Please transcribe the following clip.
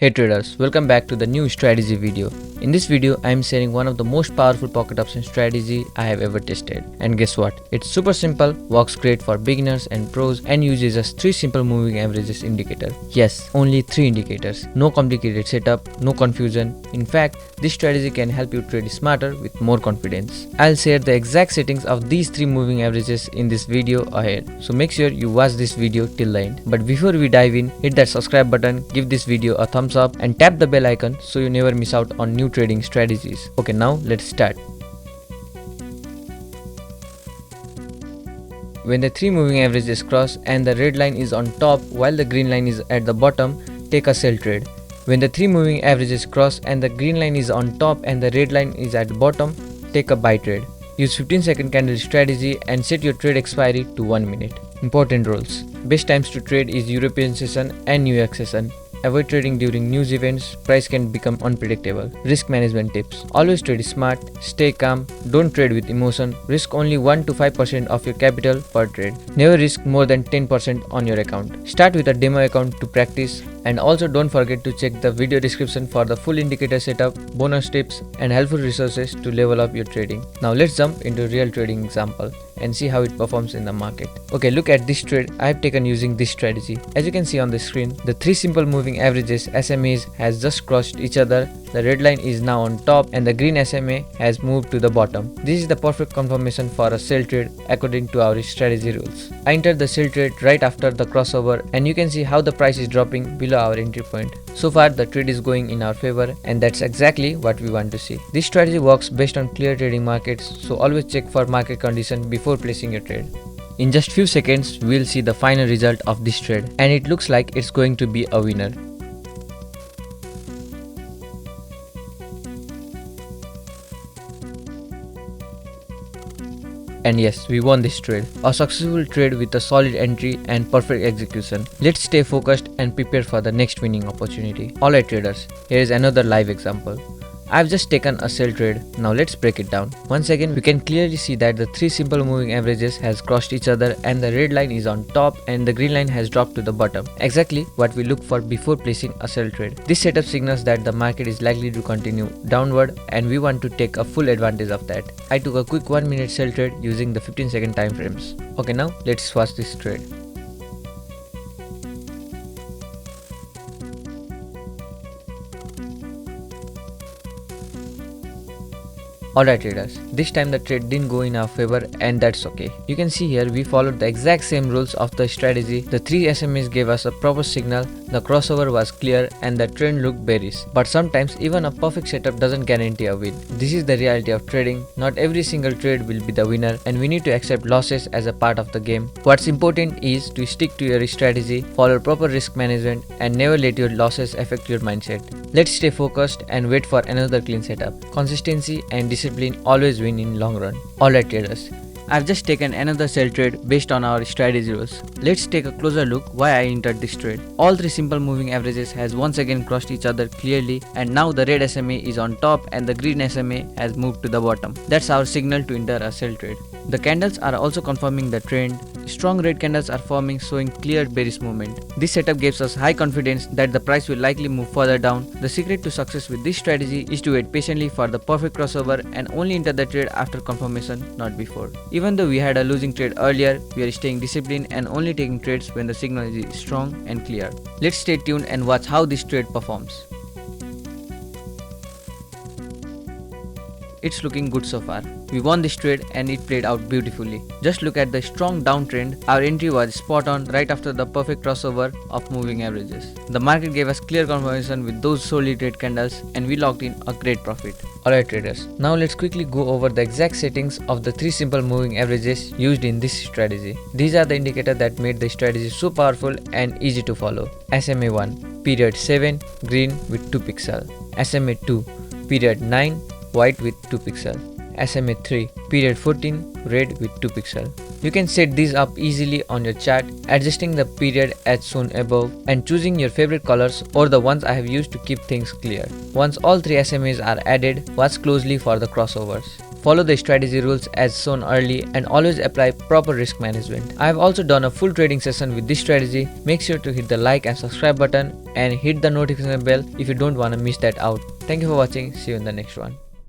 Hey traders, welcome back to the new strategy video. In this video, I am sharing one of the most powerful pocket option strategy I have ever tested. And guess what? It's super simple, works great for beginners and pros, and uses just 3 simple moving averages indicator. Yes, only 3 indicators. No complicated setup, no confusion. In fact, this strategy can help you trade smarter with more confidence. I'll share the exact settings of these 3 moving averages in this video ahead. So make sure you watch this video till the end. But before we dive in, hit that subscribe button, give this video a thumbs up and tap the bell icon so you never miss out on new trading strategies. Okay, now let's start. When the 3 moving averages cross and the red line is on top while the green line is at the bottom, take a sell trade. When the 3 moving averages cross and the green line is on top and the red line is at the bottom, take a buy trade. Use 15-second candle strategy and set your trade expiry to 1 minute. Important rules. Best times to trade is European session and New York session. Avoid trading during news events, price can become unpredictable. Risk management tips. Always trade smart, stay calm, don't trade with emotion, risk only 1 to 5% of your capital per trade. Never risk more than 10% on your account. Start with a demo account to practice, and also don't forget to check the video description for the full indicator setup, bonus tips and helpful resources to level up your trading. Now let's jump into real trading example and see how it performs in the market. Okay, look at this trade I have taken using this strategy. As you can see on the screen, the 3 simple moving averages SMAs has just crossed each other. The red line is now on top and the green SMA has moved to the bottom. This is the perfect confirmation for a sell trade according to our strategy rules. I entered the sell trade right after the crossover and you can see how the price is dropping below our entry point. So far the trade is going in our favor and that's exactly what we want to see. This strategy works based on clear trading markets, so always check for market condition before placing your trade. In just few seconds we'll see the final result of this trade and it looks like it's going to be a winner. And yes, we won this trade. A successful trade with a solid entry and perfect execution. Let's stay focused and prepare for the next winning opportunity. Alright traders, here is another live example. I've just taken a sell trade. Now let's break it down. Once again, we can clearly see that the 3 simple moving averages has crossed each other and the red line is on top and the green line has dropped to the bottom. Exactly what we look for before placing a sell trade. This setup signals that the market is likely to continue downward and we want to take a full advantage of that. I took a quick 1 minute sell trade using the 15-second time frames. Okay, now let's watch this trade. Alright traders, this time the trade didn't go in our favor and that's okay. You can see here we followed the exact same rules of the strategy. The 3 SMAs gave us a proper signal, the crossover was clear and the trend looked bearish. But sometimes even a perfect setup doesn't guarantee a win. This is the reality of trading. Not every single trade will be the winner and we need to accept losses as a part of the game. What's important is to stick to your strategy, follow proper risk management and never let your losses affect your mindset. Let's stay focused and wait for another clean setup. Consistency and discipline always win in long run. Alright traders, I've just taken another sell trade based on our strategy rules. Let's take a closer look why I entered this trade. All 3 simple moving averages has once again crossed each other clearly and now the red SMA is on top and the green SMA has moved to the bottom. That's our signal to enter a sell trade. The candles are also confirming the trend. Strong red candles are forming, showing clear bearish movement. This setup gives us high confidence that the price will likely move further down. The secret to success with this strategy is to wait patiently for the perfect crossover and only enter the trade after confirmation, not before. Even though we had a losing trade earlier, we are staying disciplined and only taking trades when the signal is strong and clear. Let's stay tuned and watch how this trade performs. It's looking good so far. We won this trade and it played out beautifully. Just look at the strong downtrend. Our entry was spot on right after the perfect crossover of moving averages. The market gave us clear confirmation with those solid red candles and we locked in a great profit. Alright traders, now let's quickly go over the exact settings of the 3 simple moving averages used in this strategy. These are the indicators that made the strategy so powerful and easy to follow. SMA 1, period 7, green with 2 pixel. SMA 2, period 9, white with 2 pixel. SMA 3, period 14, red with 2 pixel. You can set these up easily on your chart, adjusting the period as shown above and choosing your favorite colors or the ones I have used to keep things clear. Once all 3 SMAs are added, watch closely for the crossovers. follow the strategy rules as shown early, and always apply proper risk management. I have also done a full trading session with this strategy. Make sure to hit the like and subscribe button and hit the notification bell if you don't want to miss that out. Thank you for watching. See you in the next one.